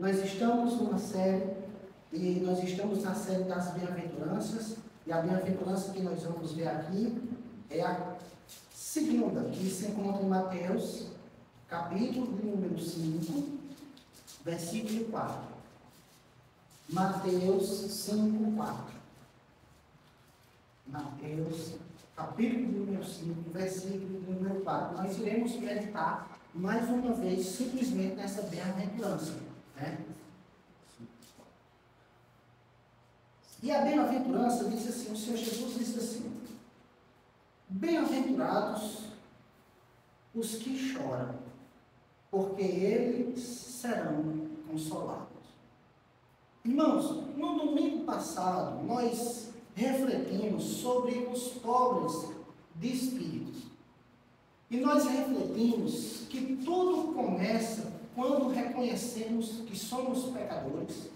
Nós estamos numa série, e nós estamos na série das bem-aventuranças, e a bem-aventurança que nós vamos ver aqui é a segunda, que se encontra em Mateus, capítulo de número 5, versículo 4. Mateus 5, 4. Mateus, capítulo de número 5, versículo de número 4. Nós iremos meditar mais uma vez, simplesmente nessa bem-aventurança. E a bem-aventurança diz assim, o Senhor Jesus diz assim: bem-aventurados os que choram, porque eles serão consolados. Irmãos, no domingo passado, nós refletimos sobre os pobres de espírito. E nós refletimos que tudo começa quando reconhecemos que somos pecadores,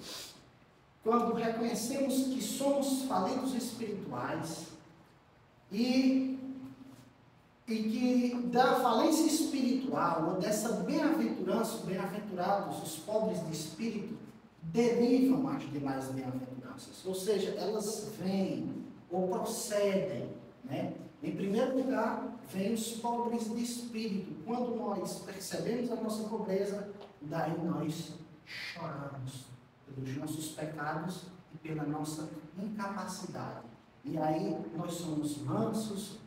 quando reconhecemos que somos falidos espirituais e que da falência espiritual, ou dessa bem-aventurança, bem-aventurados, os pobres de espírito, derivam as demais bem-aventuranças. Ou seja, elas vêm ou procedem, Em primeiro lugar, vêm os pobres de espírito. Quando nós percebemos a nossa pobreza, daí nós choramos pelos nossos pecados e pela nossa incapacidade. E aí nós somos mansos,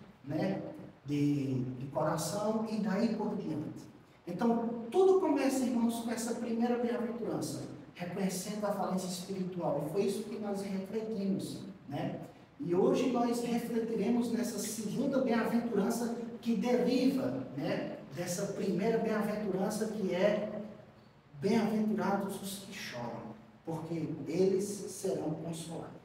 de coração, e daí por diante. Então, tudo começa, irmãos, com essa primeira bem-aventurança, reconhecendo a falência espiritual. E foi isso que nós refletimos, E hoje nós refletiremos nessa segunda bem-aventurança que deriva, dessa primeira bem-aventurança, que é bem-aventurados os que choram, porque eles serão consolados.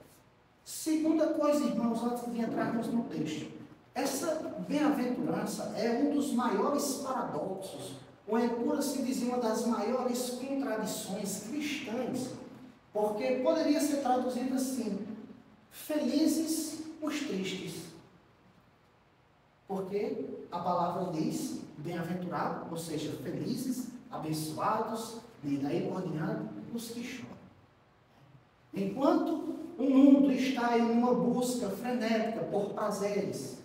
Segunda coisa, irmãos, antes de entrarmos no texto, essa bem-aventurança é um dos maiores paradoxos, ou é, por assim dizer, uma das maiores contradições cristãs, porque poderia ser traduzido assim: felizes os tristes, porque a palavra diz bem-aventurado, ou seja, felizes, abençoados, e daí por diante, os que choram. Enquanto o mundo está em uma busca frenética por prazeres,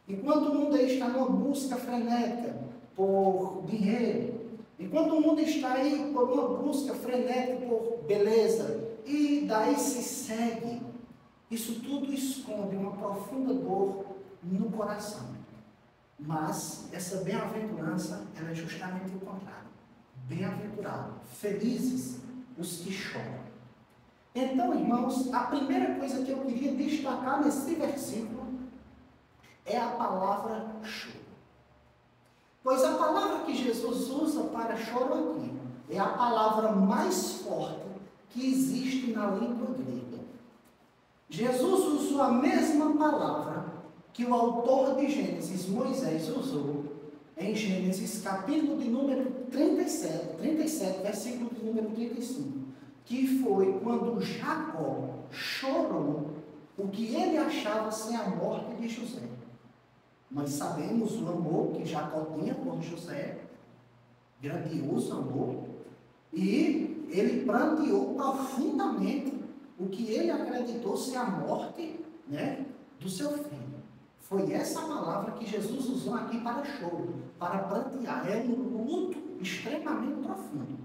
enquanto o mundo está numa busca frenética por dinheiro, enquanto o mundo está aí por uma busca frenética por beleza, e daí se segue, isso tudo esconde uma profunda dor no coração. Mas essa bem-aventurança, ela é justamente o contrário. Bem-aventurado, felizes os que choram. Então, irmãos, a primeira coisa que eu queria destacar nesse versículo é a palavra choro. Pois a palavra que Jesus usa para choro aqui é a palavra mais forte que existe na língua grega. Jesus usou a mesma palavra que o autor de Gênesis, Moisés, usou em Gênesis, capítulo de número 37, versículo de número 35, que foi quando Jacó chorou o que ele achava ser a morte de José. Nós sabemos o amor que Jacó tinha por José, grandioso amor, e ele pranteou profundamente o que ele acreditou ser a morte, do seu filho. Foi essa palavra que Jesus usou aqui para choro, para prantear. É um luto extremamente profundo.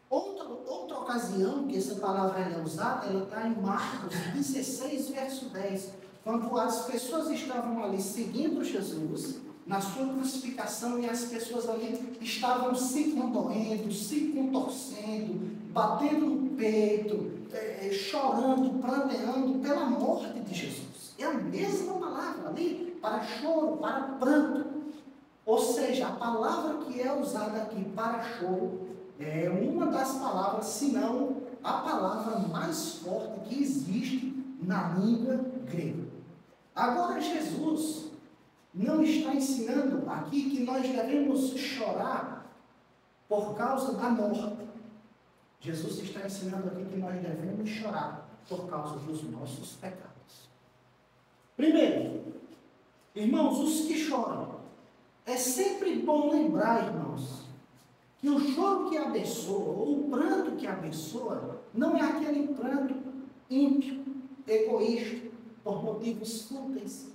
Outra ocasião que essa palavra é usada, ela está em Marcos 16, verso 10, quando as pessoas estavam ali seguindo Jesus na sua crucificação, e as pessoas ali estavam se condoendo, se contorcendo, batendo no peito, chorando, pranteando pela morte de Jesus. É a mesma palavra ali para choro, para pranto. Ou seja, a palavra que é usada aqui para choro é uma das palavras, se não a palavra mais forte que existe na língua grega. Agora, Jesus não está ensinando aqui que nós devemos chorar por causa da morte. Jesus está ensinando aqui que nós devemos chorar por causa dos nossos pecados. Primeiro, irmãos, os que choram. É sempre bom lembrar, irmãos, que o choro que abençoa, ou o pranto que abençoa não é aquele pranto ímpio, egoísta, por motivos fúteis.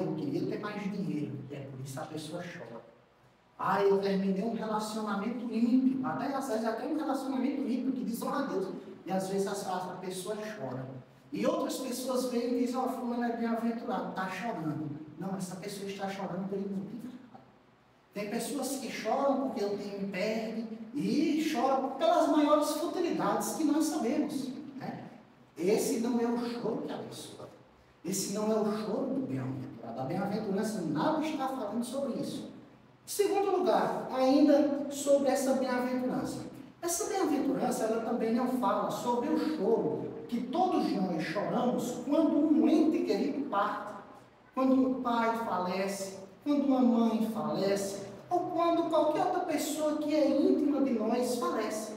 Eu queria ter mais dinheiro, e é por isso a pessoa chora. Eu terminei um relacionamento ímpio, às vezes até um relacionamento ímpio, que desonra a Deus. E às vezes a pessoa chora. E outras pessoas vêm e dizem, fulano é bem-aventurado, está chorando. Não, essa pessoa está chorando pelo motivo errado. Tem pessoas que choram porque o tempo perde, e choram pelas maiores futilidades que nós sabemos. Né? Esse não é o choro que abençoa. Esse não é o choro do bem-aventurado. A bem-aventurança nada está falando sobre isso. Segundo lugar, ainda sobre essa bem-aventurança. Essa bem-aventurança, ela também não fala sobre o choro que todos nós choramos quando um ente querido parte, quando um pai falece, quando uma mãe falece, ou quando qualquer outra pessoa que é íntima de nós falece.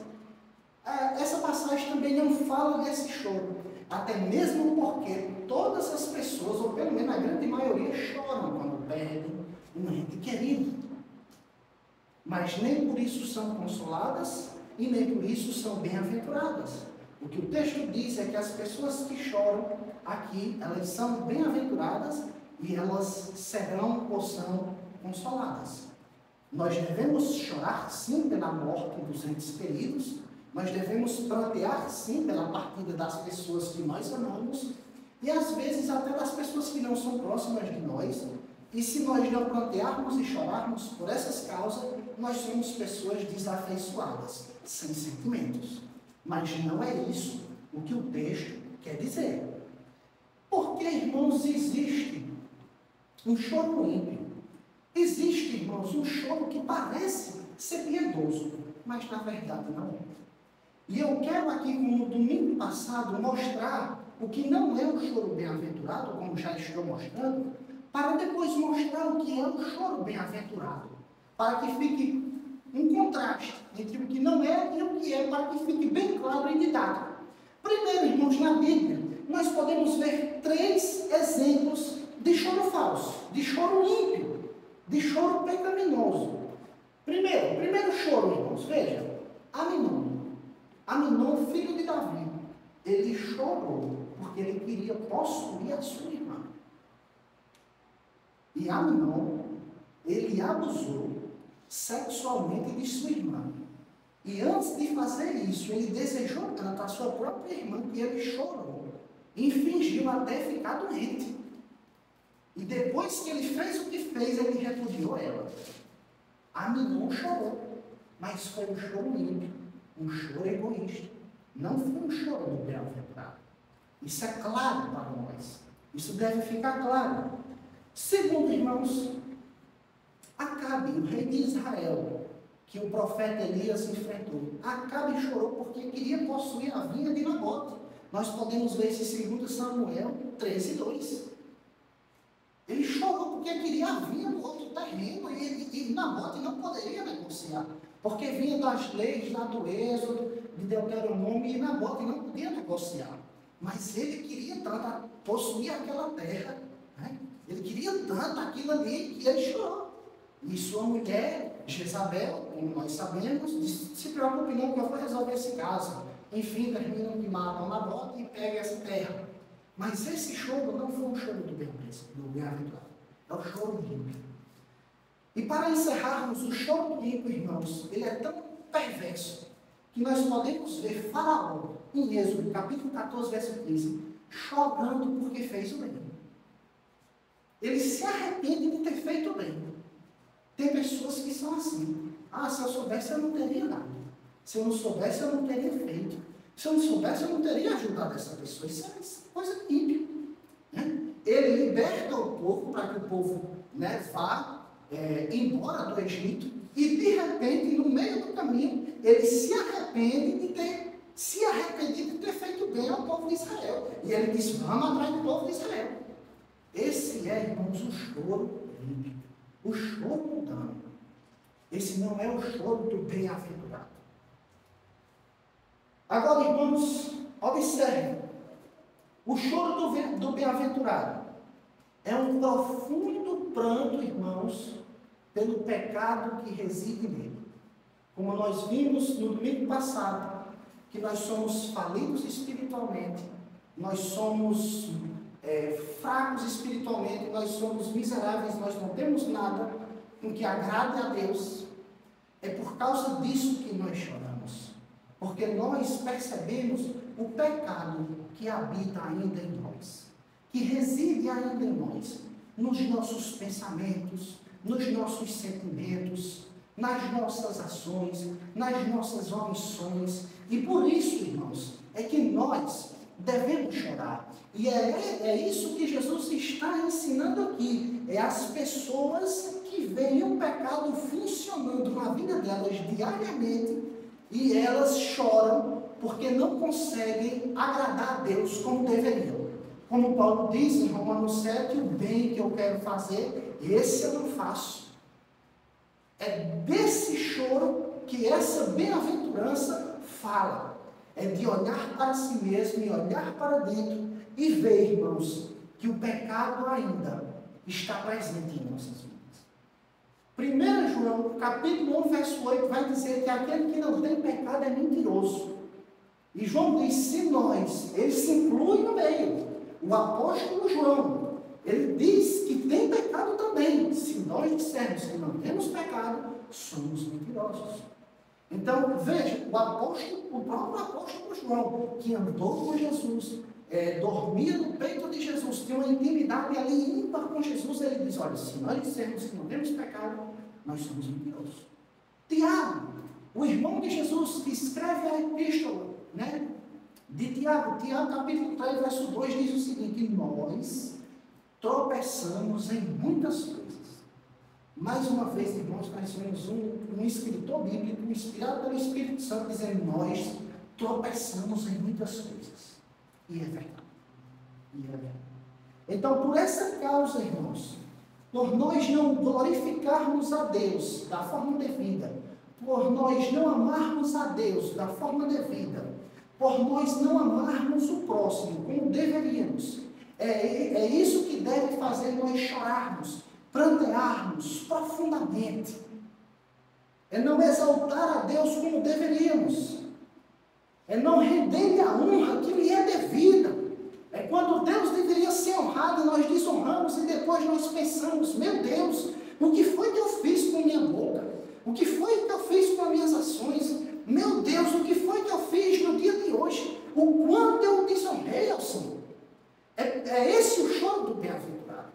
Essa passagem também não fala desse choro, até mesmo porque todas as pessoas, ou pelo menos a grande maioria, choram quando perdem um ente querido. Mas nem por isso são consoladas e nem por isso são bem-aventuradas. O que o texto diz é que as pessoas que choram aqui, elas são bem-aventuradas e elas serão ou são consoladas. Nós devemos chorar sim pela morte dos entes queridos, nós devemos prantear sim pela partida das pessoas que nós amamos e às vezes até das pessoas que não são próximas de nós. E se nós não prantearmos e chorarmos por essas causas, nós somos pessoas desafeiçoadas, sem sentimentos. Mas não é isso o que o texto quer dizer. Porque, irmãos, existe um choro ímpio. Existe, irmãos, um choro que parece ser piedoso, mas na verdade não é. E eu quero aqui, como no domingo passado, mostrar o que não é o choro bem-aventurado, como já estou mostrando, para depois mostrar o que é o choro bem-aventurado, para que fique um contraste entre o que não é e o que é, para que fique bem claro e didático. Primeiro, irmãos, na Bíblia, nós podemos ver 3 exemplos de choro falso, de choro ímpio, de choro pecaminoso. Primeiro choro, irmãos, veja, Aminon, filho de Davi, ele chorou porque ele queria possuir a sua irmã. E Aminon, ele abusou sexualmente de sua irmã. E antes de fazer isso, ele desejou tanto a sua própria irmã que ele chorou e fingiu até ficar doente. E depois que ele fez o que fez, ele repudiou ela. Aminon chorou, mas foi um choro ímpio, um choro egoísta. Não foi um choro do bem-aventurado. Isso é claro para nós. Isso deve ficar claro. Segundo, irmãos, Acabe, o rei de Israel, que o profeta Elias enfrentou. Acabe chorou porque queria possuir a vinha de Nabote. Nós podemos ver isso em 2 Samuel 13:2. Ele chorou porque queria a vinha do outro terreno e Nabote não poderia negociar, porque vinha das leis lá do Êxodo, de Deuteronômio, e Nabote não podia negociar. Mas ele queria tanto possuir aquela terra, né? Ele queria tanto aquilo ali que ele chorou. E sua mulher, Jezabel, como nós sabemos, disse: se preocupe não, que eu vou resolver esse caso. Enfim, terminam que matam Nabote e pegam essa terra. Mas esse choro não foi um choro do bem-aventurado, é o choro ímpio. E para encerrarmos, o choro ímpio, irmãos, ele é tão perverso, que nós podemos ver Faraó, em Êxodo, capítulo 14, verso 15, chorando porque fez o bem. Ele se arrepende de ter feito o bem. Tem pessoas que são assim. Se eu soubesse, eu não teria dado. Se eu não soubesse, eu não teria feito. Se eu não soubesse, eu não teria ajudado essa pessoa. Isso é coisa ímpia. Né? Ele liberta o povo para que o povo, né, vá embora do Egito. E de repente, no meio do caminho, ele se arrepende de ter feito bem ao povo de Israel. E ele diz: vamos atrás do povo de Israel. Esse é, irmãos, o choro ímpio. O choro mundano. Esse não é o choro do bem-aventurado. Agora, irmãos, observe. O choro do bem-aventurado é um profundo pranto, irmãos, pelo pecado que reside nele. Como nós vimos no domingo passado, que nós somos falidos espiritualmente, nós somos fracos espiritualmente, nós somos miseráveis, nós não temos nada com que agrade a Deus. É por causa disso que nós choramos, porque nós percebemos o pecado que habita ainda em nós, que reside ainda em nós, nos nossos pensamentos, nos nossos sentimentos, nas nossas ações, nas nossas omissões. E por isso, irmãos, é que nós devemos chorar. E é isso que Jesus está ensinando aqui. É as pessoas que veem o pecado funcionando na vida delas diariamente e elas choram porque não conseguem agradar a Deus como deveriam. Como Paulo diz em Romanos 7, o bem que eu quero fazer, esse eu não faço. É desse choro que essa bem-aventurança fala. É de olhar para si mesmo e olhar para dentro e ver, irmãos, que o pecado ainda está presente em nossas vidas. 1 João, capítulo 1, verso 8, vai dizer que aquele que não tem pecado é mentiroso. E João diz, se nós, ele se inclui no meio, o apóstolo João, ele diz que tem pecado também. Se nós dissermos que não temos pecado, somos mentirosos. Então, veja, o próprio apóstolo João, que andou com Jesus, dormia no peito de Jesus, tinha uma intimidade ali ímpar com Jesus, ele diz, olha, se nós dissermos que não temos pecado, nós somos mentirosos. Tiago, o irmão de Jesus, que escreve a epístola, de Tiago, capítulo 3, verso 2, diz o seguinte, nós tropeçamos em muitas coisas. Mais uma vez, irmãos, nós vemos um escritor bíblico, inspirado pelo Espírito Santo, dizendo, nós tropeçamos em muitas coisas. E é verdade. Então, por essa causa, irmãos, por nós não glorificarmos a Deus da forma devida, por nós não amarmos a Deus da forma devida, por nós não amarmos o próximo como deveríamos, é isso que deve fazer nós chorarmos, prantearmos profundamente. É não exaltar a Deus como deveríamos. É não render-lhe a honra que lhe é devida. É quando Deus deveria ser honrado, nós desonramos e depois nós pensamos, meu Deus, o que foi que eu fiz com a minha boca? O que foi que eu fiz com as minhas ações? Meu Deus, o que foi que eu fiz no dia de hoje? O quanto eu desonrei ao Senhor. É esse o choro do bem-aventurado.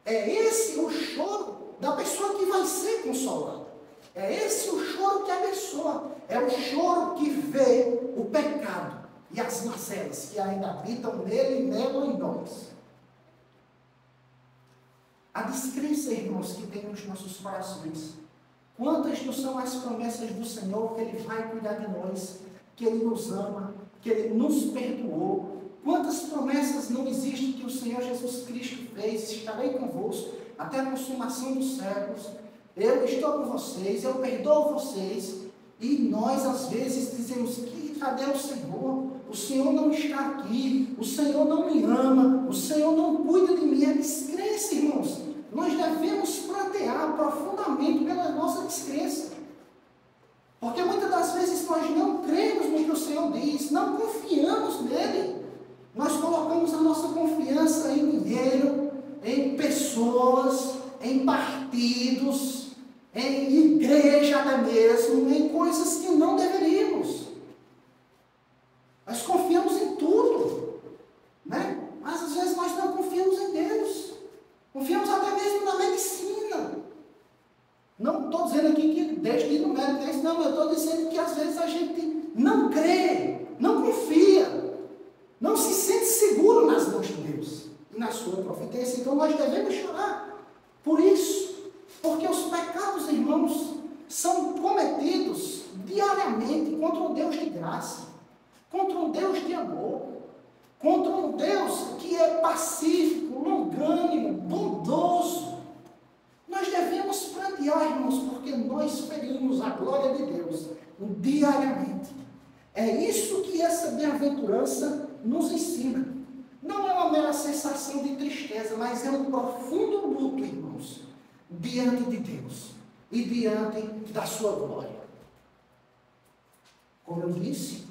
É esse o choro da pessoa que vai ser consolada. É esse o choro que abençoa. É o choro que vê o pecado e as mazelas que ainda habitam nele, nela e em nós. A descrença, irmãos, que tem nos nossos corações. Quantas não são as promessas do Senhor que Ele vai cuidar de nós, que Ele nos ama, que Ele nos perdoou. Quantas promessas não existem que o Senhor Jesus Cristo fez? Estarei convosco até a consumação dos séculos. Eu estou com vocês, eu perdoo vocês. E nós, às vezes, dizemos, cadê o Senhor? O Senhor não está aqui, o Senhor não me ama, o Senhor não cuida de mim. É descrença, irmãos. Nós devemos prantear profundamente pela nossa descrença. Porque muitas das vezes nós não cremos no que o Senhor diz, não confiamos nele. Nós colocamos a nossa confiança em dinheiro, em pessoas, em partidos, em igreja até mesmo, em coisas que não deveríamos. Nós confiamos em tudo, mas às vezes nós não confiamos em Deus. Confiamos até mesmo na medicina. Não estou dizendo aqui que deixe de ir no médico, não, eu estou dizendo que às vezes a gente não crê, não confia, não se sente seguro nas mãos de Deus e na sua providência. Então nós devemos chorar por isso, porque os pecados, irmãos, são cometidos diariamente contra um Deus de graça, contra um Deus de amor, contra um Deus que é pacífico, longânimo, bondoso. Nós devemos prantear, irmãos, porque nós ferimos a glória de Deus diariamente. É isso que essa bem-aventurança nos ensina. Não é uma mera sensação de tristeza, mas é um profundo luto, irmãos, diante de Deus e diante da sua glória. Como eu disse,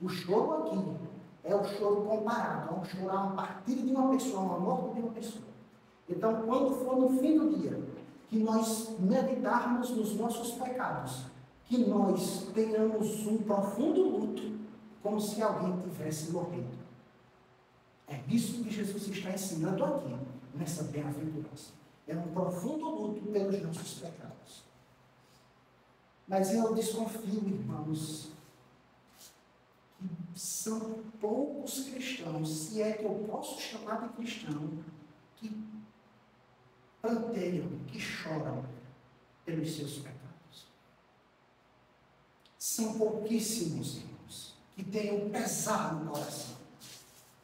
O choro aqui é o choro comparado, é um choro a partida de uma pessoa, uma morte de uma pessoa. Então, quando for no fim do dia, que nós meditarmos nos nossos pecados, que nós tenhamos um profundo luto, como se alguém tivesse morrido. É isso que Jesus está ensinando aqui, nessa bem-aventurança. É um profundo luto pelos nossos pecados. Mas eu desconfio, irmãos, que são poucos cristãos, se é que eu posso chamar de cristão, que planteiam, que choram pelos seus pecados. São pouquíssimos, irmãos, que têm um pesar no coração.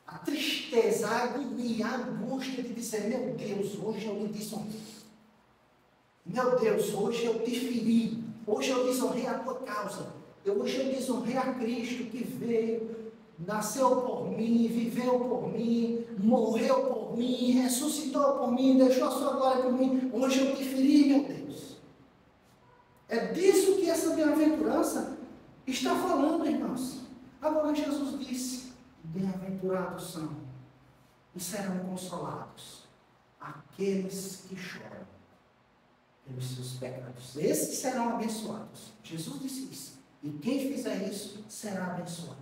A tristeza, a agonia, a angústia de dizer, meu Deus, hoje eu lhe desonrei. Meu Deus, hoje eu te feri. Hoje eu desonrei a tua causa. Hoje eu desonrei a Cristo que veio, nasceu por mim, viveu por mim, morreu por mim, ressuscitou por mim, deixou a sua glória por mim. Hoje eu te feri, meu Deus. É disso que essa bem-aventurança está falando, irmãos. Agora Jesus disse, bem-aventurados são e serão consolados aqueles que choram pelos seus pecados. Esses serão abençoados. Jesus disse isso. E quem fizer isso será abençoado.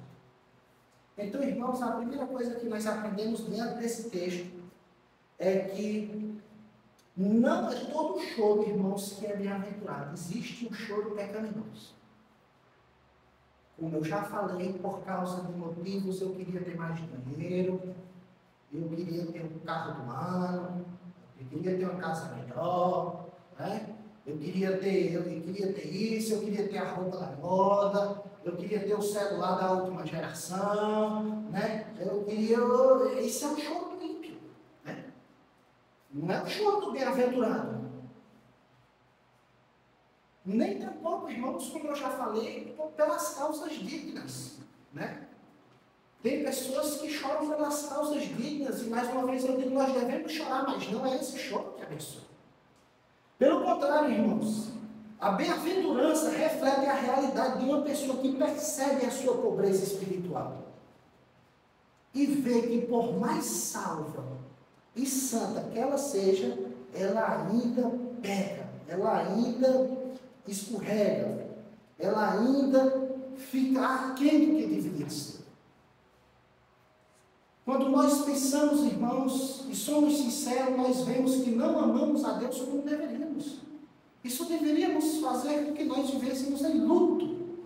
Então, irmãos, a primeira coisa que nós aprendemos dentro desse texto é que não é todo choro, irmãos, que é bem-aventurado. Existe um choro pecaminoso. Como eu já falei, por causa de motivos, eu queria ter mais dinheiro, eu queria ter um carro do ano, eu queria ter uma casa melhor, né? Eu queria ter isso, eu queria ter a roupa da moda, eu queria ter o celular da última geração, né? Isso é um choro do ímpio, né? Não é o choro do bem-aventurado. Nem tampouco, irmãos, como eu já falei, pelas causas dignas, né? Tem pessoas que choram pelas causas dignas, e mais uma vez eu digo, nós devemos chorar, mas não é esse choro que abençoa. Pelo contrário, irmãos, a bem-aventurança reflete a realidade de uma pessoa que percebe a sua pobreza espiritual e vê que por mais salva e santa que ela seja, ela ainda peca, ela ainda escorrega, ela ainda fica aquém do que deveria ser. Quando nós pensamos, irmãos, e somos sinceros, nós vemos que não amamos a Deus como deveríamos. Isso deveríamos fazer com que nós vivêssemos em luto.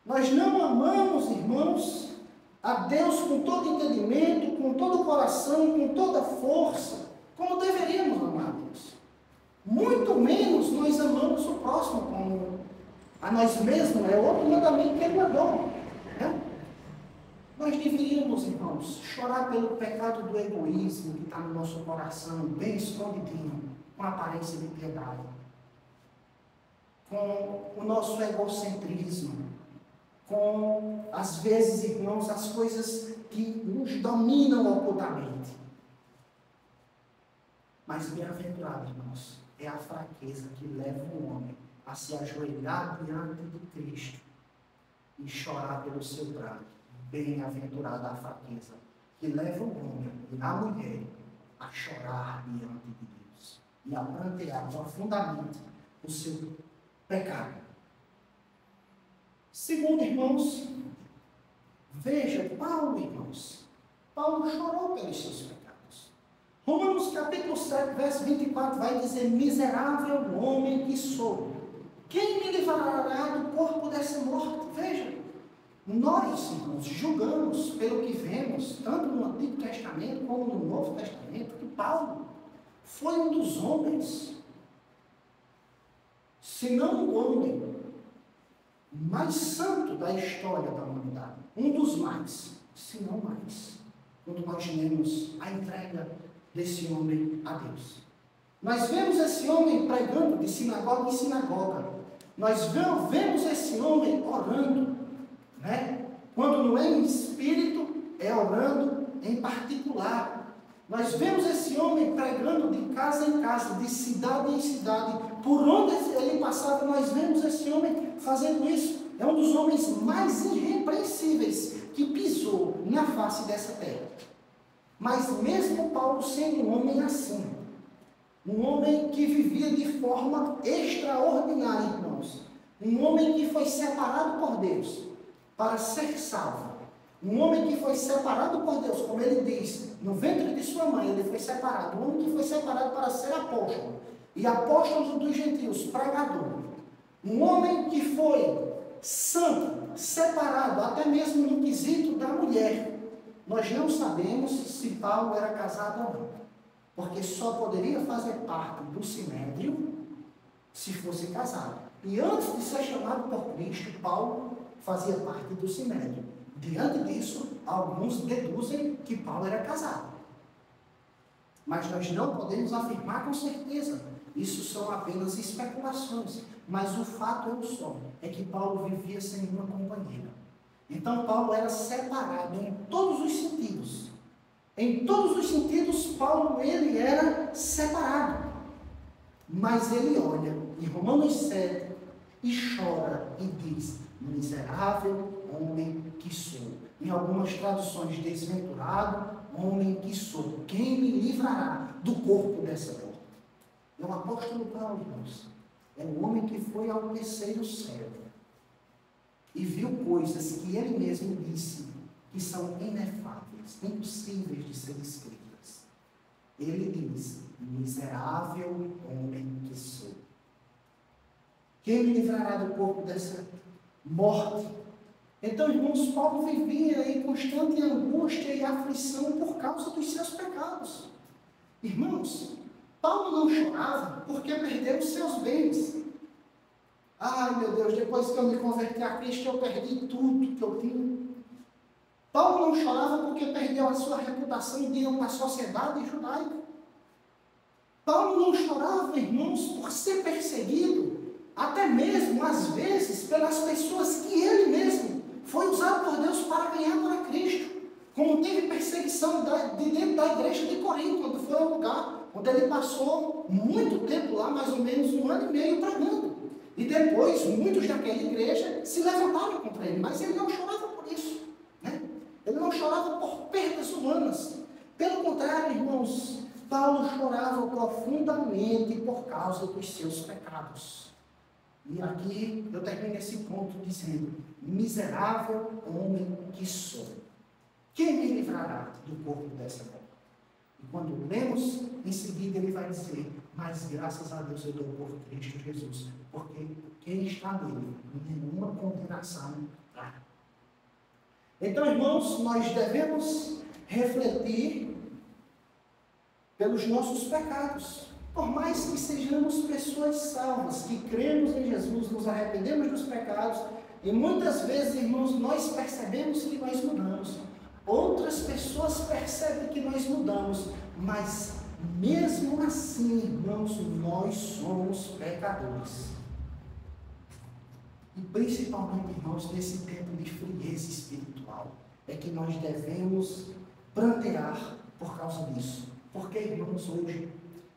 Nós não amamos, irmãos, a Deus com todo entendimento, com todo o coração, com toda força, como deveríamos amar a Deus. Muito menos nós amamos o próximo como a nós mesmos, é outro mandamento que ele mandou, né? Nós deveríamos, irmãos, chorar pelo pecado do egoísmo que está no nosso coração, bem escondidinho, com aparência de piedade, com o nosso egocentrismo, com, às vezes, irmãos, as coisas que nos dominam ocultamente. Mas bem-aventurado, irmãos, é a fraqueza que leva o homem a se ajoelhar diante de Cristo e chorar pelo seu pranto. Bem-aventurada a fraqueza que leva o homem e a mulher a chorar diante de Deus e a plantear profundamente o seu pecado. Segundo, irmãos, veja, Paulo, irmãos, Paulo chorou pelos seus pecados. Romanos capítulo 7, verso 24 vai dizer, miserável homem que sou, quem me livrará do corpo dessa morte? Veja, nós, irmãos, julgamos pelo que vemos, tanto no Antigo Testamento como no Novo Testamento, que Paulo foi um dos homens, se não o homem mais santo da história da humanidade. Um dos mais, se não mais, quando nós lemos a entrega desse homem a Deus. Nós vemos esse homem pregando de sinagoga em sinagoga. Nós vemos esse homem orando, né? Quando não é em espírito, é orando em particular. Nós vemos esse homem pregando de casa em casa, de cidade em cidade. Por onde ele passava, nós vemos esse homem fazendo isso. É um dos homens mais irrepreensíveis face dessa terra. Mas mesmo Paulo sendo um homem assim, um homem que vivia de forma extraordinária, irmãos, um homem que foi separado por Deus para ser salvo, um homem que foi separado por Deus, como ele diz, no ventre de sua mãe ele foi separado, um homem que foi separado para ser apóstolo, e apóstolo dos gentios, pregador, um homem que foi santo, separado, até mesmo no quesito da mulher. Nós não sabemos se Paulo era casado ou não, porque só poderia fazer parte do sinédrio se fosse casado. E antes de ser chamado por Cristo, Paulo fazia parte do sinédrio. Diante disso, alguns deduzem que Paulo era casado. Mas nós não podemos afirmar com certeza. Isso são apenas especulações. Mas o fato é o só, é que Paulo vivia sem uma companheira. Então Paulo era separado em todos os sentidos. Em todos os sentidos, Paulo ele era separado. Mas ele olha em Romanos 7 e chora e diz: miserável homem que sou. Em algumas traduções, desventurado homem que sou. Quem me livrará do corpo dessa dor? É o apóstolo Paulo, irmãos. É um homem que foi ao terceiro céu e viu coisas que ele mesmo disse que são inefáveis, impossíveis de ser escritas. Ele diz: miserável homem que sou. Quem me livrará do corpo dessa morte? Então, irmãos, Paulo vivia em constante angústia e aflição por causa dos seus pecados. Irmãos, Paulo não chorava porque perdeu os seus bens. Ai, meu Deus, depois que eu me converti a Cristo, eu perdi tudo que eu tinha. Paulo não chorava porque perdeu a sua reputação diante da sociedade judaica. Paulo não chorava, irmãos, por ser perseguido, até mesmo, às vezes, pelas pessoas que ele mesmo foi usado por Deus para ganhar para Cristo. Como teve perseguição de dentro da igreja de Corinto, quando foi ao lugar onde ele passou muito tempo lá, mais ou menos 1 ano e meio pregando. E depois, muitos daquela igreja se levantaram contra ele, mas ele não chorava por isso, né? Ele não chorava por perdas humanas. Pelo contrário, irmãos, Paulo chorava profundamente por causa dos seus pecados. E aqui eu termino esse ponto dizendo: miserável homem que sou. Quem me livrará do corpo dessa morte? E quando lemos, em seguida ele vai dizer: mas graças a Deus eu dou por Cristo Jesus, porque quem está nele, nenhuma condenação há. Então, irmãos, nós devemos refletir pelos nossos pecados. Por mais que sejamos pessoas salvas, que cremos em Jesus, nos arrependemos dos pecados, e muitas vezes, irmãos, nós percebemos que nós mudamos. Outras pessoas percebem que nós mudamos, mas mesmo assim, irmãos, nós somos pecadores. E principalmente, irmãos, nesse tempo de frieza espiritual, é que nós devemos prantear por causa disso. Porque, irmãos, hoje,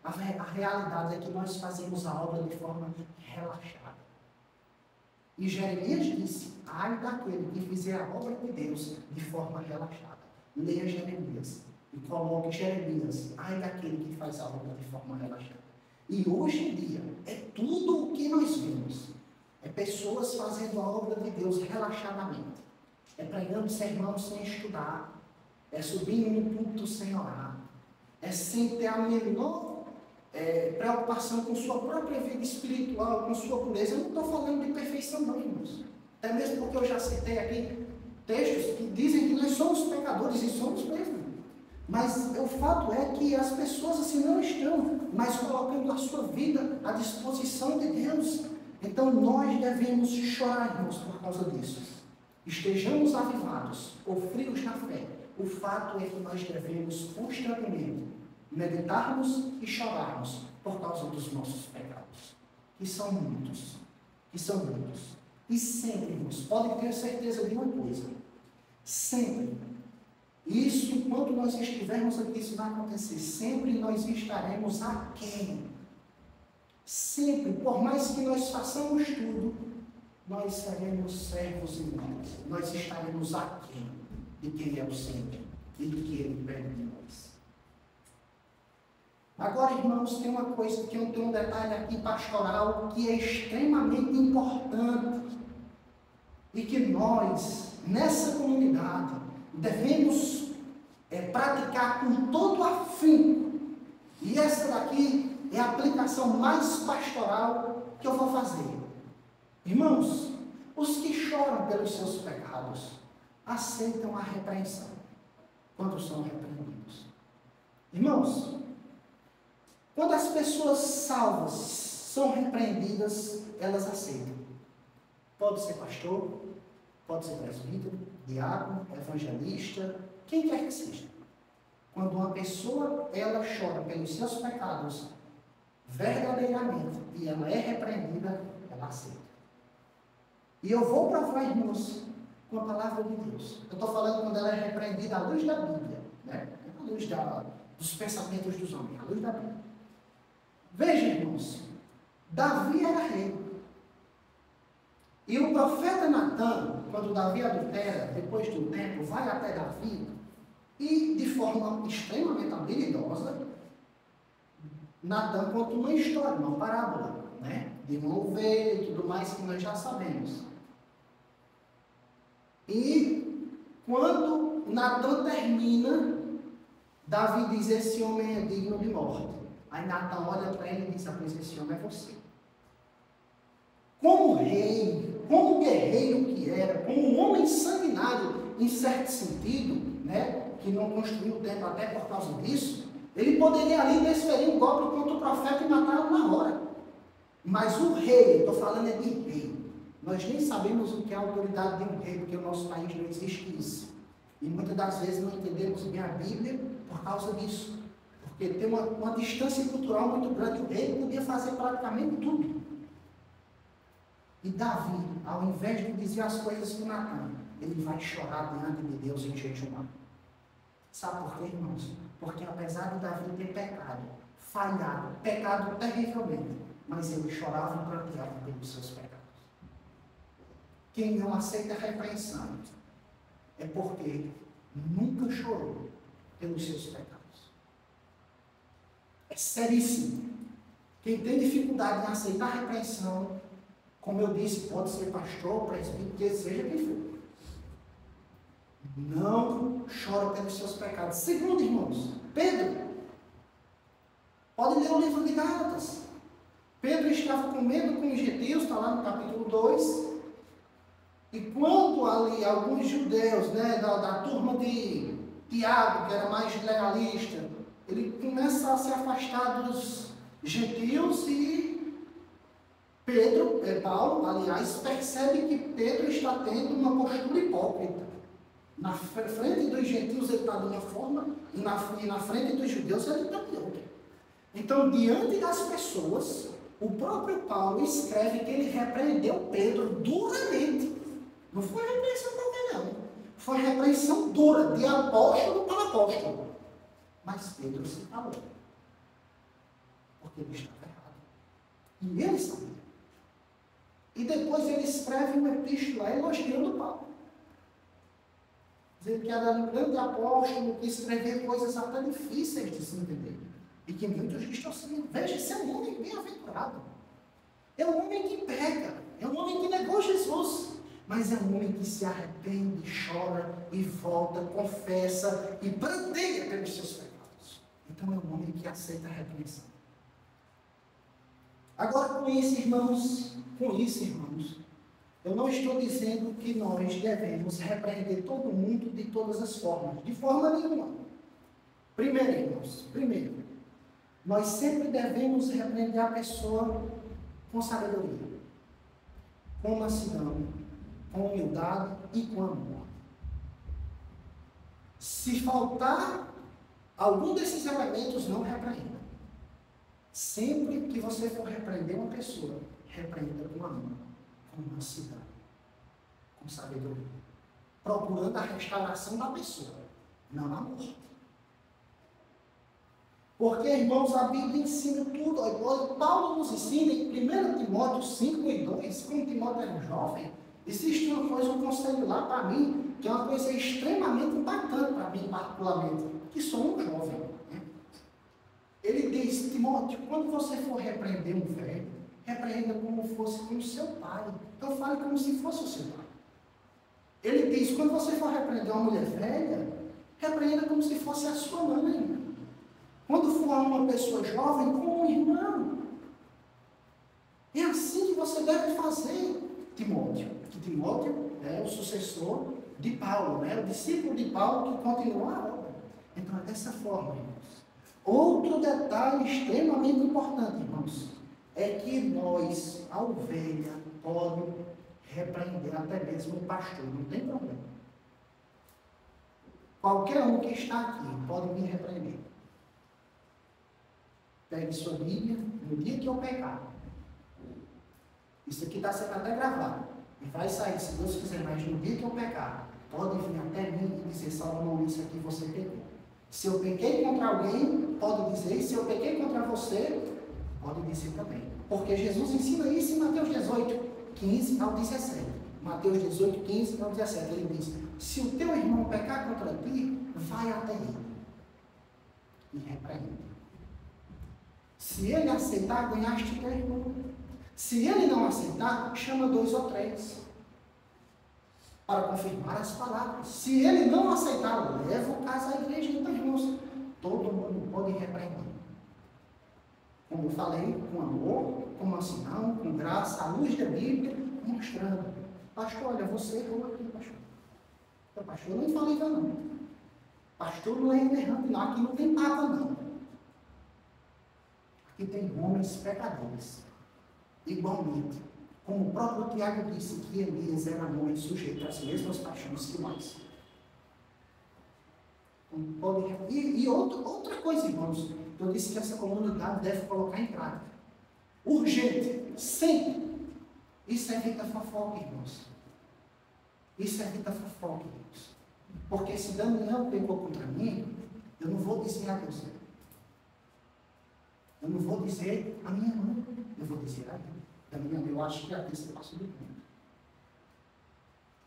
a realidade é que nós fazemos a obra de forma relaxada. E Jeremias disse: ai daquele que fizer a obra de Deus de forma relaxada. Leia Jeremias e coloque Jeremias: ai daquele que faz a obra de forma relaxada. E hoje em dia, é tudo o que nós vemos. É pessoas fazendo a obra de Deus relaxadamente. É pregando sermão sem estudar. É subindo no púlpito sem orar. É sem ter a menor preocupação com sua própria vida espiritual, com sua pureza. Eu não estou falando de perfeição não, irmãos. Até mesmo porque eu já citei aqui textos que dizem que nós somos pecadores, e somos mesmo. Mas o fato é que as pessoas assim não estão mais colocando a sua vida à disposição de Deus. Então nós devemos chorar, irmãos, por causa disso. Estejamos avivados ou frios na fé, o fato é que nós devemos constantemente meditarmos e chorarmos por causa dos nossos pecados, que são muitos, E sempre, irmãos, podem ter certeza de uma coisa: sempre, isso enquanto nós estivermos aqui, isso vai acontecer, sempre nós estaremos aquém. Sempre, por mais que nós façamos tudo, nós seremos servos e nós estaremos aquém de quem é o Senhor e do que Ele pede de nós. Agora, irmãos, tem uma coisa, tem um detalhe aqui pastoral que é extremamente importante e que nós, nessa comunidade, devemos praticar com todo afinco. E essa daqui é a aplicação mais pastoral que eu vou fazer. Irmãos, os que choram pelos seus pecados aceitam a repreensão quando são repreendidos. Irmãos, quando as pessoas salvas são repreendidas, elas aceitam. Pode ser pastor, pode ser presbítero, diácono, evangelista, quem quer que seja. Quando uma pessoa, ela chora pelos seus pecados, verdadeiramente, e ela é repreendida, ela aceita. E eu vou provar, irmãos, com a palavra de Deus. Eu estou falando quando ela é repreendida à luz da Bíblia, né? À luz dos pensamentos dos homens, à luz da Bíblia. Veja, irmãos, Davi era rei. E o profeta Natan, quando Davi adultera, depois de um tempo, vai até Davi e, de forma extremamente habilidosa, Natan conta uma história, uma parábola, né? De uma ovelha e tudo mais que nós já sabemos. E quando Natan termina, Davi diz: esse homem é digno de morte. Aí Natan olha para ele e diz: pois esse homem é você. Como rei, como guerreiro que era, como um homem sanguinário, em certo sentido, né, que não construiu o templo até por causa disso, ele poderia ali desferir um golpe contra o profeta e matá-lo na hora. Mas o rei, estou falando é de rei, nós nem sabemos o que é a autoridade de um rei, porque no nosso país não existe isso. E muitas das vezes não entendemos bem a Bíblia por causa disso. Porque tem uma distância cultural muito grande. O rei podia fazer praticamente tudo. E Davi, ao invés de dizer as coisas com Natan, ele vai chorar diante de Deus em jejum. Sabe por quê, irmãos? Porque apesar de Davi ter pecado, falhado, pecado terrivelmente, mas ele chorava e pranteava pelos seus pecados. Quem não aceita a repreensão é porque nunca chorou pelos seus pecados. É seríssimo. Quem tem dificuldade em aceitar a repreensão, como eu disse, pode ser pastor, presbítero, seja quem for, não chora pelos seus pecados. Segundo, irmãos, Pedro, pode ler o livro de Gálatas. Pedro estava com medo com os gentios, está lá no capítulo 2. E quando ali alguns judeus, né, da turma de Tiago, que era mais legalista, ele começa a se afastar dos gentios e Paulo, aliás, percebe que Pedro está tendo uma postura hipócrita. Na frente dos gentios ele está de uma forma, e na frente dos judeus ele está de outra. Então, diante das pessoas, o próprio Paulo escreve que ele repreendeu Pedro duramente. Não foi repreensão qualquer, não. Foi repreensão dura, de apóstolo para apóstolo. Mas Pedro se calou. Porque ele estava errado. E ele sabia. E depois ele escreve uma epístola elogiando Paulo. Dizendo que era um grande apóstolo, que escrevia coisas até difíceis de se entender. E que muitos distorciam. Veja, esse é um homem bem-aventurado. É um homem que peca. É um homem que negou Jesus. Mas é um homem que se arrepende, chora e volta, confessa e pranteia pelos seus pecados. Então é um homem que aceita a repreensão. Agora, com isso, irmãos, eu não estou dizendo que nós devemos repreender todo mundo de todas as formas, de forma nenhuma. Primeiro, irmãos, nós sempre devemos repreender a pessoa com sabedoria, com mansidão, com humildade e com amor. Se faltar algum desses elementos, não repreenda. Sempre que você for repreender uma pessoa, repreenda com amor, com mansidão, com sabedoria, procurando a restauração da pessoa, não a morte. Porque, irmãos, a Bíblia ensina tudo. Paulo nos ensina em 1 Timóteo 5:2, quando Timóteo era jovem, existe uma coisa, um conselho lá para mim, que é uma coisa extremamente particularmente, que sou um jovem, né? Ele diz: Timóteo, quando você for repreender um velho, repreenda como fosse com o seu pai. Então fale como se fosse o seu pai. Ele diz: quando você for repreender uma mulher velha, repreenda como se fosse a sua mãe. Quando for uma pessoa jovem, como um irmão. É assim que você deve fazer, Timóteo. Que Timóteo é o sucessor de Paulo, né? O discípulo de Paulo que continua a obra. Então é dessa forma, irmãos. Outro detalhe extremamente importante, irmãos, é que nós, a ovelha, pode repreender até mesmo o pastor, não tem problema. Qualquer um que está aqui pode me repreender. Pegue sua Bíblia, no dia que eu pecar. Isso aqui está sendo até gravado. E vai sair, se Deus quiser, mas no dia que eu pecar, pode vir até mim e dizer: Salomão, isso aqui você pecou. Se eu pequei contra alguém, pode dizer. E se eu pequei contra você, pode dizer também. Porque Jesus ensina isso em Mateus 18, 15 ao 17. Mateus 18, 15 ao 17. Ele diz: se o teu irmão pecar contra ti, vai até ele e repreende. Se ele aceitar, ganhaste teu irmão. Se ele não aceitar, chama 2 ou 3 para confirmar as palavras. Se ele não aceitar, leva o caso à igreja. Então, irmãos, todo mundo pode repreender. Como eu falei, com amor, com mansidão, com graça, à luz da Bíblia, mostrando: pastor, olha, você errou aqui, pastor. Então, pastor, não fala ainda não. Pastor, não é errante não. Aqui não tem papa não. Aqui tem homens pecadores. Igualmente, como o próprio Tiago disse, que Elias era homem sujeito às mesmas paixões que nós. E outra coisa, irmãos, eu disse que essa comunidade deve colocar em prática. Urgente, sempre. Isso evita fofoca, irmãos. Isso evita fofoca, irmãos. Porque se Daniel pecou contra mim, eu não vou dizer a Deus. Eu não vou dizer a minha mãe. Eu vou dizer a Deus. Eu acho que a Deus passou do tempo.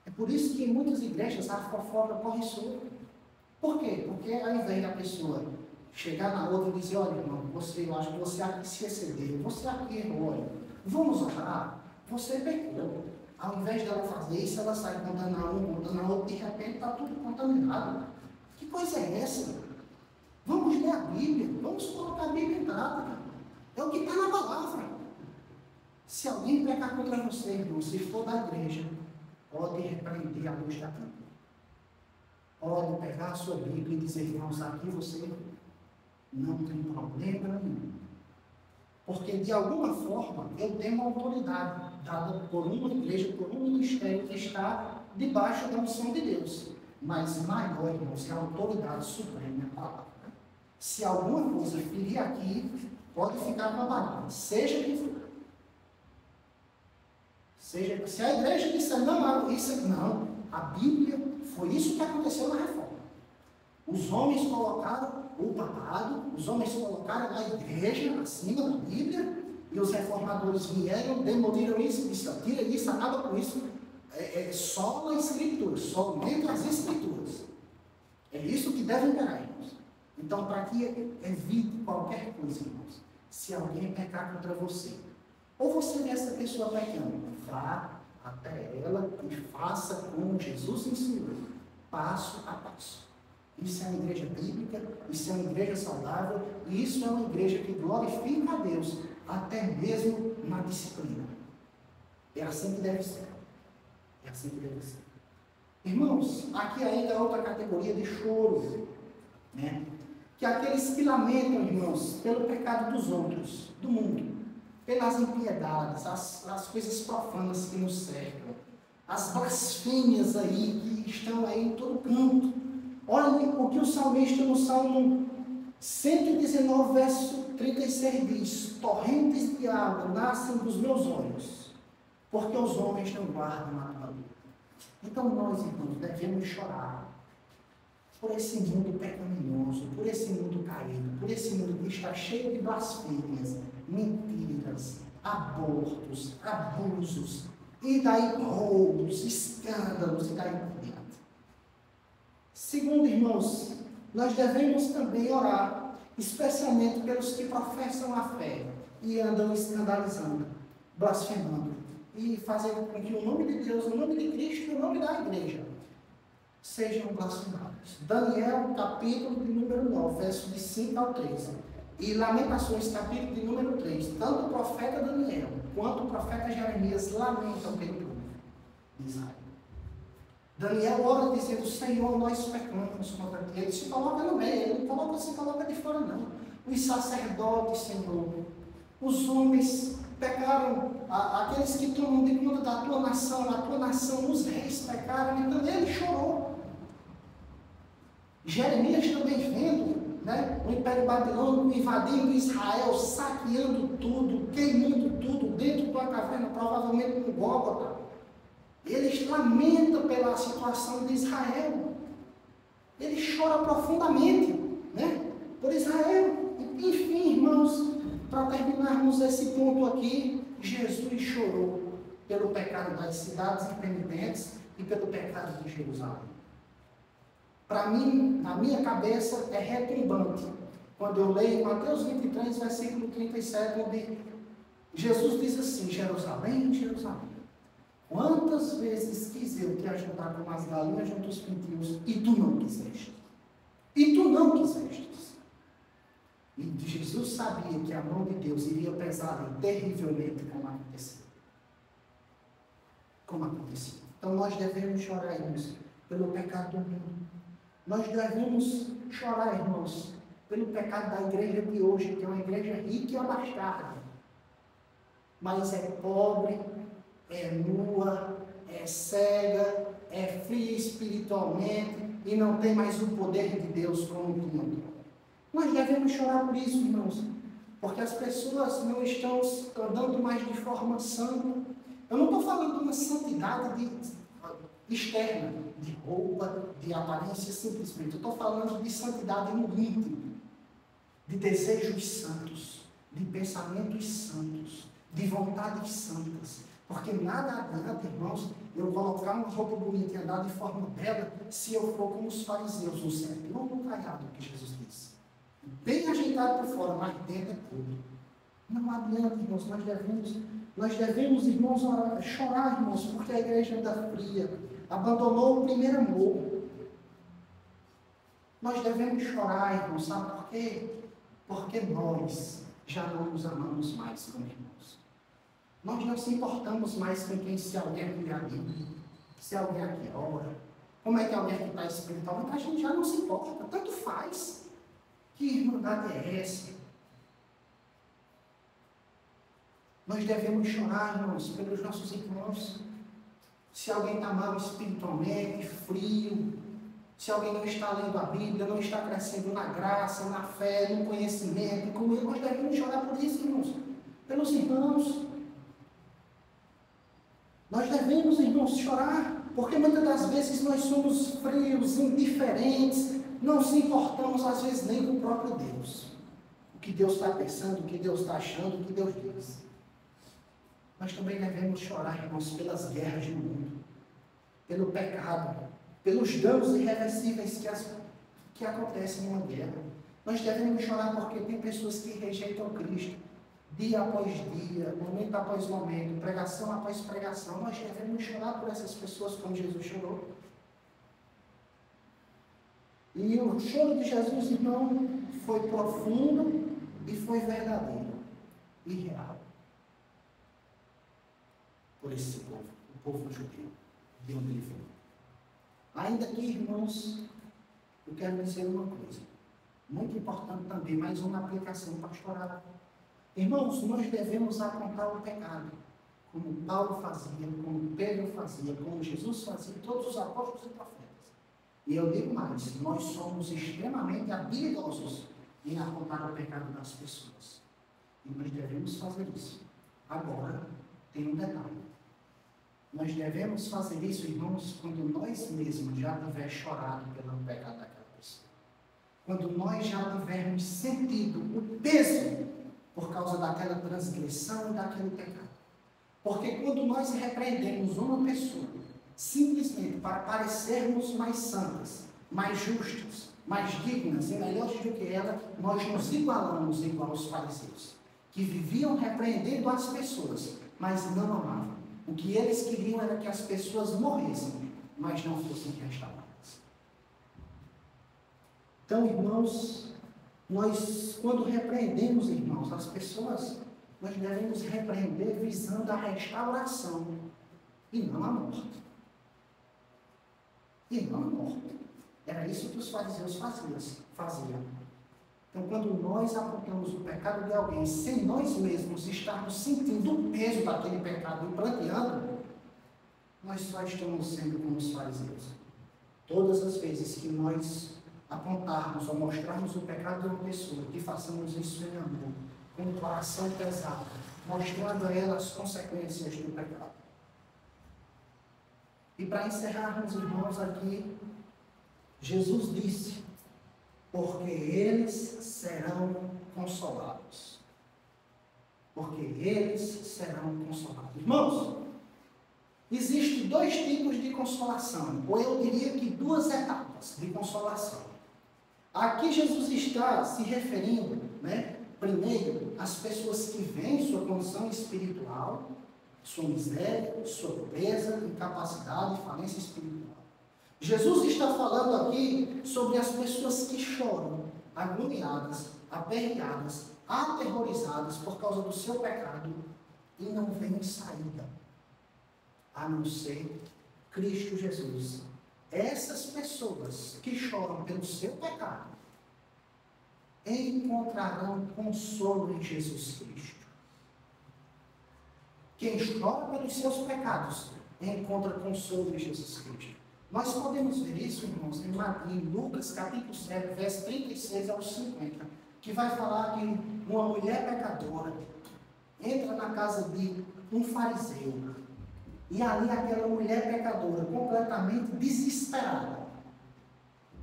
É por isso que em muitas igrejas a fofoca corre solta. Por quê? Porque ao invés da pessoa chegar na outra e dizer: olha, irmão, eu acho que você aqui se excedeu, você aqui errou, olha, vamos orar, você pecou. Ao invés dela fazer isso, ela sai contando a um, contando a outro, de repente está tudo contaminado. Que coisa é essa? Vamos ler a Bíblia, vamos colocar a Bíblia em prática. É o que está na palavra. Se alguém pecar contra você, irmão, se for da igreja, pode repreender a luz da Bíblia. Pode pegar a sua Bíblia e dizer: irmãos, aqui você não tem problema nenhum. Porque, de alguma forma, eu tenho uma autoridade dada por uma igreja, por um ministério que está debaixo da unção de Deus. Mas maior, irmãos, é a autoridade suprema da palavra. Se alguma coisa ferir aqui, pode ficar com a palavra, seja quem for. Se a igreja disser: não, isso não, a Bíblia, foi isso que aconteceu na reforma. Os homens colocaram o papado, os homens colocaram a igreja acima da Bíblia, e os reformadores vieram, demoliram isso e disseram: tira isso, acaba com isso, só na Escritura, somente as Escrituras. É isso que deve imperar, irmãos. Então, para que evite qualquer coisa, irmãos, se alguém pecar contra você, ou você vê essa pessoa pecando, vá até ela e faça como Jesus ensinou, passo a passo. Isso é uma igreja bíblica, isso é uma igreja saudável, e isso é uma igreja que glorifica a Deus, até mesmo na disciplina. É assim que deve ser. É assim que deve ser. Irmãos, aqui ainda há outra categoria de choro, né? Que é aqueles que lamentam, irmãos, pelo pecado dos outros, do mundo, pelas impiedades, as coisas profanas que nos cercam, as blasfêmias aí que estão aí em todo canto. Olha o que o salmista no Salmo 119, verso 36 diz: torrentes de água nascem dos meus olhos, porque os homens não guardam a tua lei. Então nós, irmãos, devemos chorar por esse mundo pecaminoso, por esse mundo caído, por esse mundo que está cheio de blasfêmias, mentiras, abortos, abusos, e daí roubos, escândalos, e daí por diante. Segundo, irmãos, nós devemos também orar, especialmente pelos que professam a fé e andam escandalizando, blasfemando, e fazendo com que o nome de Deus, o nome de Cristo e o nome da igreja sejam blasfemados. Daniel, capítulo de número 9, verso de 5 ao 13. E Lamentações, capítulo de número 3. Tanto o profeta Daniel quanto o profeta Jeremias lamentam pelo povo de Israel. Daniel ora dizendo: Senhor, nós pecamos contra ti. Ele se coloca no meio, ele não se coloca de fora, não. Os sacerdotes, Senhor, os homens pecaram, aqueles que tomam de conta da tua nação, os reis pecaram, então ele chorou. Jeremias também vendo, né, o Império Babilônico invadindo Israel, saqueando tudo, queimando tudo dentro da caverna, provavelmente no Gólgota. Ele lamenta pela situação de Israel. Ele chora profundamente, né, por Israel. Enfim, irmãos, para terminarmos esse ponto aqui, Jesus chorou pelo pecado das cidades impenitentes e pelo pecado de Jerusalém. Para mim, na minha cabeça, é retumbante quando eu leio Mateus 23, versículo 37, onde Jesus diz assim: Jerusalém, Jerusalém, quantas vezes quis eu te ajudar como as galinhas junto aos pintinhos, e tu não quiseste. E tu não quiseste. E Jesus sabia que a mão de Deus iria pesar terrivelmente, como aconteceu. Como aconteceu. Então nós devemos chorar, irmãos, pelo pecado do mundo. Nós devemos chorar, irmãos, pelo pecado da igreja de hoje, que é uma igreja rica e abastada. Mas é pobre, é nua, é cega, é fria espiritualmente e não tem mais o poder de Deus como tinha. Nós devemos chorar por isso, irmãos, porque as pessoas não estão andando mais de forma santa. Eu não estou falando de uma santidade externa, de roupa, de aparência simplesmente. Eu estou falando de santidade no íntimo, de desejos santos, de pensamentos santos, de vontades santas. Porque nada adianta, irmãos, eu colocar uma roupa bonita e andar de forma bela se eu for como os fariseus, um serpão caiado, que Jesus disse. Bem ajeitado por fora, mas dentro é tudo. Não adianta, irmãos, nós devemos, irmãos, chorar, irmãos, porque a igreja anda fria, abandonou o primeiro amor. Nós devemos chorar, irmãos, sabe por quê? Porque nós já não nos amamos mais como irmãos. Nós não se importamos mais com quem, se alguém aqui ali, se alguém aqui ora, como é que alguém que está espiritualmente, a gente já não se importa, tanto faz. Que irmandade é essa? Nós devemos chorar, irmãos, pelos nossos irmãos. Se alguém está mal espiritualmente, frio, se alguém não está lendo a Bíblia, não está crescendo na graça, na fé, no conhecimento, como nós devemos chorar por isso, irmãos, pelos irmãos. Nós devemos, irmãos, chorar, porque muitas das vezes nós somos frios, indiferentes, não se importamos às vezes nem com o próprio Deus. O que Deus está pensando, o que Deus está achando, o que Deus diz. Nós também devemos chorar, irmãos, pelas guerras no mundo, pelo pecado, pelos danos irreversíveis que acontecem em uma guerra. Nós devemos chorar porque tem pessoas que rejeitam Cristo, dia após dia, momento após momento, pregação após pregação. Nós devemos chorar por essas pessoas como Jesus chorou. E o choro de Jesus, irmão, foi profundo e foi verdadeiro e real. Por esse povo, o povo judeu, de onde ele veio. Ainda que, irmãos, eu quero dizer uma coisa, muito importante também, mais uma aplicação pastoral. Irmãos, nós devemos apontar o pecado, como Paulo fazia, como Pedro fazia, como Jesus fazia, todos os apóstolos e profetas. E eu digo mais, nós somos extremamente habilidosos em apontar o pecado das pessoas. E nós devemos fazer isso. Agora, tem um detalhe. Nós devemos fazer isso, irmãos, quando nós mesmos já tivermos chorado pelo pecado daquela pessoa. Quando nós já tivermos sentido o peso por causa daquela transgressão e daquele pecado. Porque quando nós repreendemos uma pessoa, simplesmente para parecermos mais santas, mais justas, mais dignas e melhores do que ela, nós nos igualamos igual aos fariseus, que viviam repreendendo as pessoas, mas não amavam. O que eles queriam era que as pessoas morressem, mas não fossem restauradas. Então, irmãos, nós, quando repreendemos, irmãos, as pessoas, nós devemos repreender visando a restauração e não a morte. E não a morte. Era isso que os fariseus faziam. Então, quando nós apontamos o pecado de alguém, sem nós mesmos estarmos sentindo o peso daquele pecado e pranteando, nós só estamos sendo como os fariseus. Todas as vezes que nós apontarmos ou mostrarmos o pecado de uma pessoa, que façamos isso em amor, com o coração pesado, mostrando a ela as consequências do pecado. E para encerrarmos, irmãos, aqui, Jesus disse: porque eles serão consolados. Porque eles serão consolados. Irmãos, existem dois tipos de consolação, ou eu diria que duas etapas de consolação. Aqui Jesus está se referindo, primeiro, às pessoas que veem sua condição espiritual, sua miséria, sua pobreza, incapacidade, falência espiritual. Jesus está falando aqui sobre as pessoas que choram, agoniadas, aperreadas, aterrorizadas por causa do seu pecado e não veem saída, a não ser Cristo Jesus. Essas pessoas que choram pelo seu pecado encontrarão consolo em Jesus Cristo. Quem chora pelos seus pecados encontra consolo em Jesus Cristo. Nós podemos ver isso, irmãos, em Lucas capítulo 7, verso 36 ao 50, que vai falar que uma mulher pecadora entra na casa de um fariseu. E ali aquela mulher pecadora, completamente desesperada,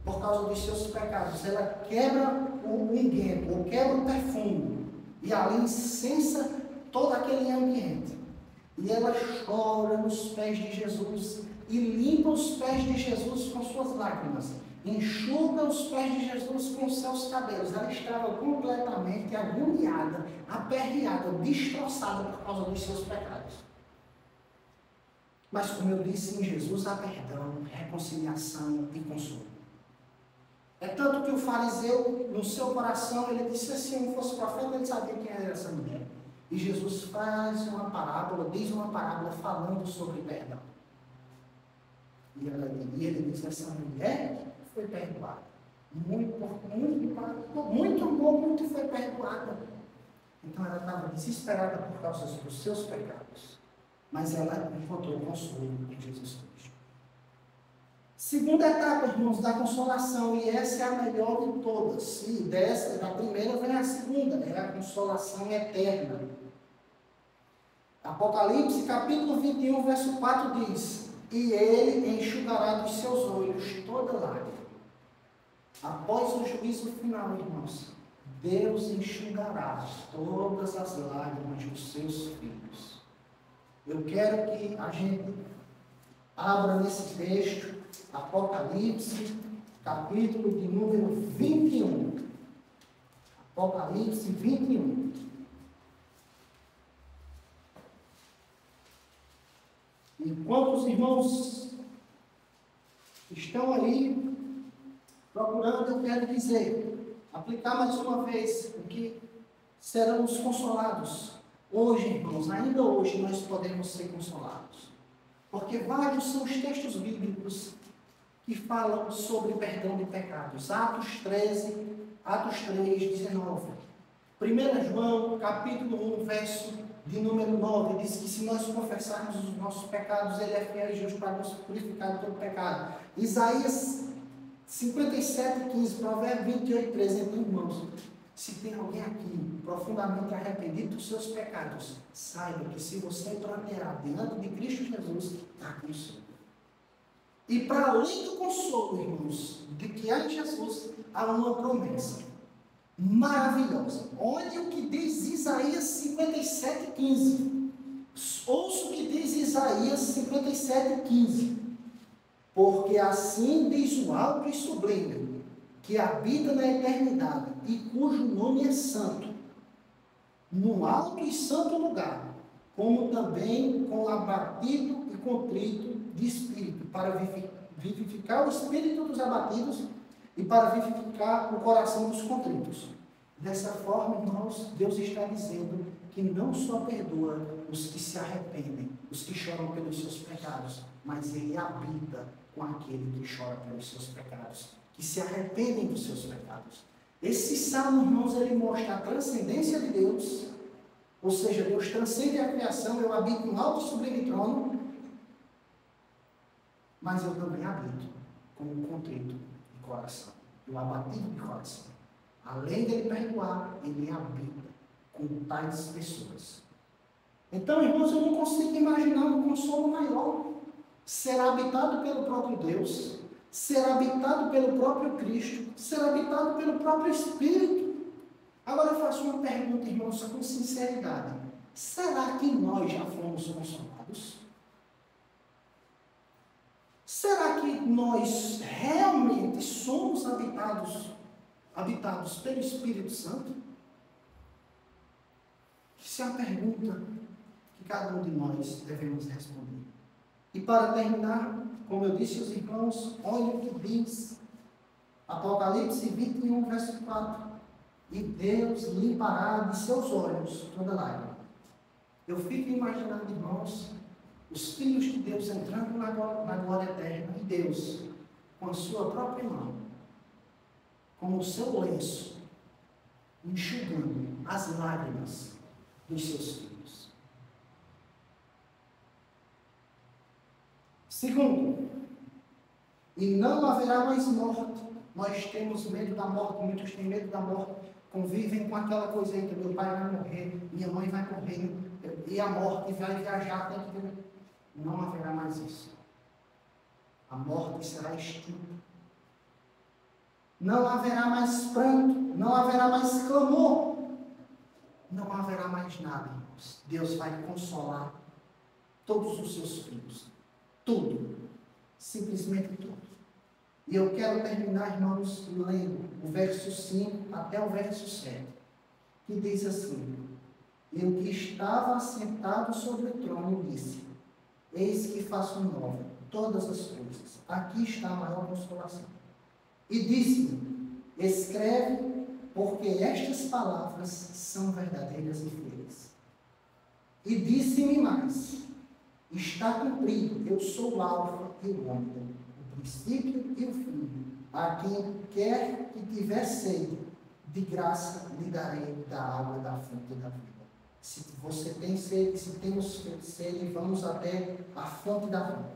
por causa dos seus pecados, ela quebra o unguento, ou quebra o perfume, e ali incensa todo aquele ambiente. E ela chora nos pés de Jesus, e limpa os pés de Jesus com suas lágrimas, enxuga os pés de Jesus com seus cabelos. Ela estava completamente agoniada, aperreada, destroçada por causa dos seus pecados. Mas, como eu disse, em Jesus há perdão, reconciliação e consolo. É tanto que o fariseu, no seu coração, ele disse assim: se não fosse profeta, ele sabia quem era essa mulher. E Jesus faz uma parábola, diz uma parábola falando sobre perdão. E ele diz: essa mulher foi perdoada. Muito foi perdoada. Então ela estava desesperada por causa dos seus pecados. Mas ela encontrou consolo em Jesus Cristo. Segunda etapa, irmãos, da consolação, e essa é a melhor de todas. E da primeira vem a segunda, é a consolação eterna. Apocalipse, capítulo 21, verso 4 diz: e ele enxugará dos seus olhos toda lágrima. Após o juízo final, irmãos, Deus enxugará todas as lágrimas dos seus filhos. Eu quero que a gente abra nesse texto, Apocalipse, capítulo de número 21. Apocalipse 21. Enquanto os irmãos estão ali procurando, eu quero dizer, aplicar mais uma vez o que seremos consolados. Hoje, irmãos, ainda hoje nós podemos ser consolados. Porque vários são os textos bíblicos que falam sobre perdão de pecados. Atos 3, 19. 1 João, capítulo 1, verso de número 9, diz que se nós confessarmos os nossos pecados, Ele é fiel e justo para nos purificar de todo pecado. Isaías 57, 15, Provérbio 28, 13. Então, irmãos, se tem alguém aqui profundamente arrependido dos seus pecados, saiba que se você plantear diante de Cristo Jesus, está consolo. E para além do consolo, irmãos, de que há em Jesus, há uma promessa maravilhosa. Olha o que diz Isaías 57, 15. Ouça o que diz Isaías 57, 15. Porque assim diz o alto e sublime, que habita na eternidade e cujo nome é santo, no alto e santo lugar, como também com abatido e contrito de espírito, para vivificar o espírito dos abatidos e para vivificar o coração dos contritos. Dessa forma, irmãos, Deus está dizendo que não só perdoa os que se arrependem, os que choram pelos seus pecados, mas Ele habita com aquele que chora pelos seus pecados, que se arrependem dos seus pecados. Esse salmo, irmãos, ele mostra a transcendência de Deus, ou seja, Deus transcende a criação, eu habito no alto e sublime trono, mas eu também habito com um contrito de coração, o abatido de coração. Além dele perdoar, ele habita com tais pessoas. Então, irmãos, eu não consigo imaginar um consolo maior. Ser habitado pelo próprio Deus, ser habitado pelo próprio Cristo, ser habitado pelo próprio Espírito. Agora eu faço uma pergunta, irmãos, com sinceridade. Será que nós já fomos consolados? Será que nós realmente somos habitados pelo Espírito Santo? Isso é a pergunta que cada um de nós devemos responder. E para terminar, como eu disse aos irmãos, olha o que diz Apocalipse 21, verso 4. E Deus limpará de seus olhos toda lágrima. Eu fico imaginando, irmãos, os filhos de Deus entrando na glória eterna, e Deus, com a sua própria mão, com o seu lenço, enxugando as lágrimas dos seus filhos. Segundo, e não haverá mais morte. Nós temos medo da morte, muitos têm medo da morte, convivem com aquela coisa aí, que meu pai vai morrer, minha mãe vai morrer, e a morte vai viajar, tem que ver. Não haverá mais isso. A morte será extinta. Não haverá mais pranto, não haverá mais clamor, não haverá mais nada, irmãos. Deus vai consolar todos os seus filhos. Tudo. Simplesmente tudo. E eu quero terminar, irmãos, lendo o verso 5 até o verso 7, que diz assim: E o que estava assentado sobre o trono disse: Eis que faço nova todas as coisas. Aqui está a maior consolação. E disse-me: Escreve, porque estas palavras são verdadeiras e fiéis. E disse-me mais: Está cumprido, eu sou o Alfa e o Ômega, o princípio e o fim. A quem quer que tiver sede, de graça lhe darei da água da fonte da vida. Se você tem sede, se temos sede, vamos até a fonte da vida.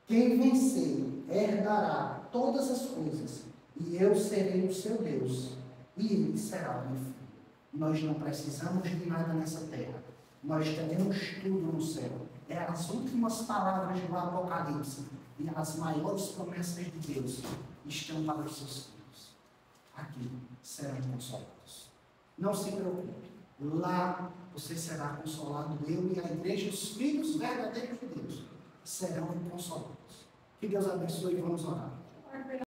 Quem vencer herdará todas as coisas, e eu serei o seu Deus, e ele será o meu filho. Nós não precisamos de nada nessa terra. Nós teremos tudo no céu. É as últimas palavras do Apocalipse e as maiores promessas de Deus estão para os seus filhos. Aqui serão consolados. Não se preocupe. Lá você será consolado. Eu e a igreja, os filhos verdadeiros de Deus, serão consolados. Que Deus abençoe e vamos orar.